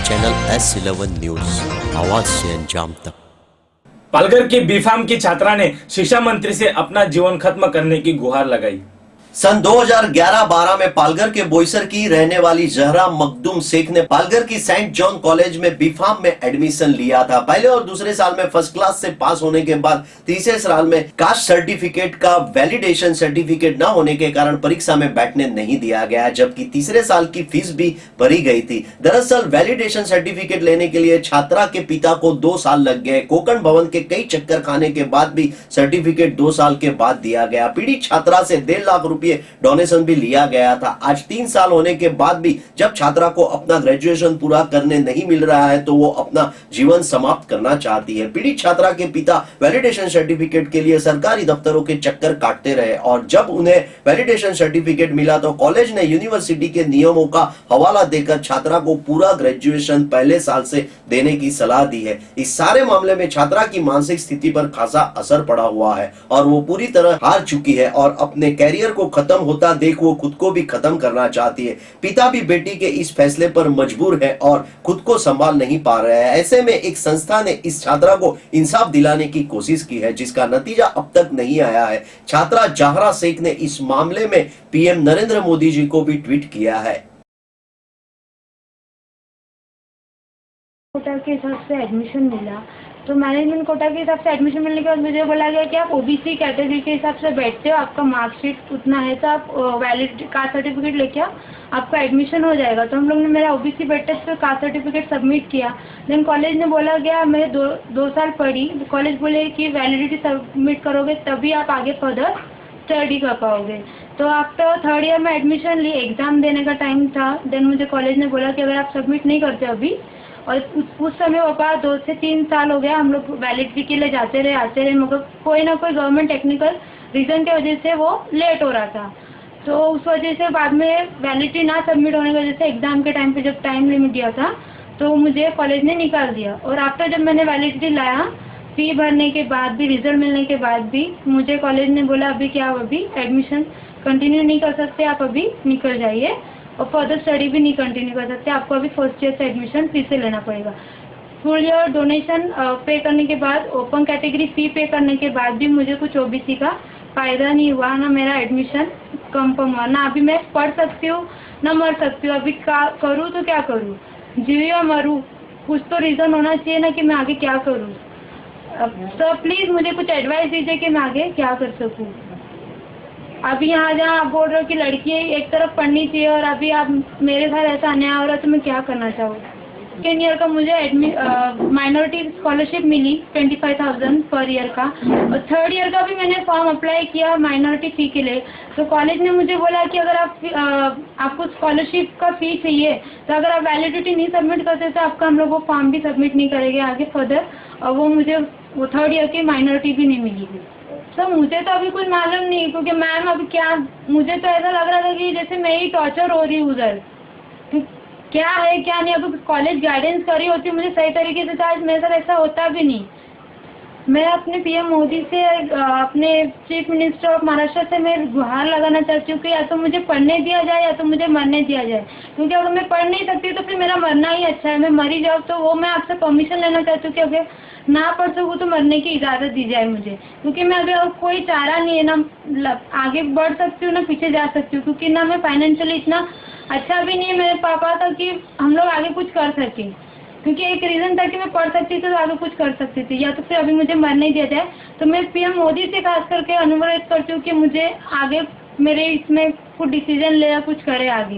Channel S11 news, आवाज से अंजाम तक। पालघर की बीफार्म की छात्रा ने शिक्षा मंत्री से अपना जीवन खत्म करने की गुहार लगाई। सन 2011-12 में पालघर के बोईसर की रहने वाली जहरा मखदूम शेख ने पालघर की सेंट जॉन कॉलेज में बीफार्म में एडमिशन लिया था। पहले और दूसरे साल में फर्स्ट क्लास से पास होने के बाद तीसरे साल में कास्ट सर्टिफिकेट का वैलिडेशन सर्टिफिकेट न होने के कारण परीक्षा में बैठने नहीं दिया गया, जबकि तीसरे साल की फीस भी भरी गई थी। दरअसल वैलिडेशन सर्टिफिकेट लेने के लिए छात्रा के पिता को 2 साल लग गए। कोकण भवन के कई चक्कर खाने के बाद भी सर्टिफिकेट 2 साल के बाद दिया गया। पीड़ित छात्रा से 1.5 लाख रुपए डोनेशन भी लिया गया था। आज 3 साल होने के बाद भी जब छात्रा को अपना ग्रेजुएशन पूरा करने नहीं मिल रहा है तो वो अपना जीवन समाप्त करना चाहती है। पीड़ित छात्रा के पिता वैलिडेशन सर्टिफिकेट के लिए सरकारी दफ्तरों के चक्कर काटते रहे और जब उन्हें वैलिडेशन सर्टिफिकेट मिला तो कॉलेज ने यूनिवर्सिटी के नियमों का हवाला देकर छात्रा को पूरा ग्रेजुएशन पहले साल से देने की सलाह दी है। इस सारे मामले में छात्रा की मानसिक स्थिति पर खासा असर पड़ा हुआ है और वो पूरी तरह हार चुकी है और अपने कैरियर को खत्म होता देख वो खुद को भी खत्म करना चाहती है। पिता भी बेटी के इस फैसले पर मजबूर है और खुद को संभाल नहीं पा रहे हैं। ऐसे में एक संस्था ने इस छात्रा को इंसाफ दिलाने की कोशिश की है, जिसका नतीजा अब तक नहीं आया है। छात्रा जहरा शेख ने इस मामले में पीएम नरेंद्र मोदी जी को भी ट्वीट किया है। कोटा के हिसाब से एडमिशन मिला तो मैनेजमेंट कोटा के हिसाब से एडमिशन मिलने के बाद मुझे बोला गया कि आप ओबीसी कैटेगरी के हिसाब से बैठते हो, आपका मार्कशीट उतना है तो आप वैलिड कास्ट सर्टिफिकेट लेके आओ, आपका एडमिशन हो जाएगा। तो हम लोग ने मेरा ओबीसी बैठे पे कास्ट सर्टिफिकेट सबमिट किया। देन कॉलेज ने बोला गया मैं दो साल पढ़ी, कॉलेज बोले कि वैलिडिटी सबमिट करोगे तभी आप आगे फर्दर स्टडी कर पाओगे। तो आफ्टर 3rd ईयर में एडमिशन ली, एग्ज़ाम देने का टाइम था। देन मुझे कॉलेज ने बोला कि अगर आप सबमिट नहीं करते अभी, और उस समय पापा 2 से 3 साल हो गया हम लोग वैलिडिटी के लिए जाते रहे आते रहे, मगर कोई ना कोई गवर्नमेंट टेक्निकल रीज़न की वजह से वो लेट हो रहा था। तो उस वजह से बाद में वैलिडिटी ना सबमिट होने की वजह से एग्ज़ाम के टाइम पे जब टाइम लिमिट दिया था तो मुझे कॉलेज ने निकाल दिया। और आफ्टर जब मैंने वैलिडिटी लाया, फी भरने के बाद भी, रिजल्ट मिलने के बाद भी मुझे कॉलेज ने बोला अभी क्या आप अभी एडमिशन कंटिन्यू नहीं कर सकते, आप अभी निकल जाइए और फर्दर स्टडी भी नहीं कंटिन्यू कर सकते, आपको अभी फर्स्ट ईयर से एडमिशन फिर से लेना पड़ेगा। फुल ईयर डोनेशन पे करने के बाद, ओपन कैटेगरी फी पे करने के बाद भी मुझे कुछ ओबीसी का फ़ायदा नहीं हुआ, ना मेरा एडमिशन कंफर्म हुआ, ना अभी मैं पढ़ सकती हूँ ना मर सकती हूँ। अभी करूँ तो क्या करूँ, जीवी या मरूँ, कुछ तो रीज़न होना चाहिए ना कि मैं आगे क्या करूँ। तो प्लीज़ मुझे कुछ एडवाइस दीजिए कि मैं आगे क्या कर सकूँ। अभी यहाँ जहाँ आप बोल रहे हो कि लड़की एक तरफ पढ़नी चाहिए और अभी आप मेरे साथ ऐसा अन्याय हो रहा है तो मैं क्या करना चाहूँ। 2nd ईयर का मुझे माइनॉरिटी स्कॉलरशिप मिली 25,000 पर ईयर का, और 3rd ईयर का भी मैंने फॉर्म अप्लाई किया माइनॉरिटी फ़ी के लिए। तो कॉलेज ने मुझे बोला कि अगर आपको स्कॉलरशिप का फ़ी चाहिए तो अगर आप वैलिडिटी नहीं सबमिट करते तो आपका हम लोग वो फॉर्म भी सबमिट नहीं करेंगे आगे फर्दर, और वो मुझे 3rd ईयर की माइनॉरिटी भी नहीं मिली। तो मुझे तो अभी कुछ मालूम नहीं, क्योंकि मैम अभी क्या, मुझे तो ऐसा लग रहा था कि जैसे मैं ही टॉर्चर हो रही हूँ उधर, क्या है क्या नहीं। अभी कॉलेज गाइडेंस करी होती मुझे सही तरीके से तो आज मेरे साथ ऐसा होता भी नहीं। मैं अपने पीएम मोदी से, अपने चीफ मिनिस्टर ऑफ महाराष्ट्र से मैं गुहार लगाना चाहती हूँ कि या तो मुझे पढ़ने दिया जाए या तो मुझे मरने दिया जाए, क्योंकि अगर मैं पढ़ नहीं सकती तो फिर मेरा मरना ही अच्छा है। मैं मरी जाऊँ तो वो मैं आपसे परमिशन लेना चाहती हूँ कि अगर ना पढ़ सकूँ तो मरने की इजाज़त दी जाए मुझे, क्योंकि मैं अगर कोई चारा नहीं है, ना आगे बढ़ सकती हूँ ना पीछे जा सकती हूँ, क्योंकि ना मैं फाइनेंशियली इतना अच्छा भी नहीं है मेरे पापा का कि हम लोग आगे कुछ कर सकें। क्योंकि एक रीज़न था कि मैं पढ़ सकती थी तो आगे कुछ कर सकती थी, या तो फिर अभी मुझे मरने दिया जाए। तो मैं पीएम मोदी से खास करके अनुरोध करती हूँ कि मुझे आगे मेरे इसमें कुछ डिसीजन ले या कुछ करे आगे।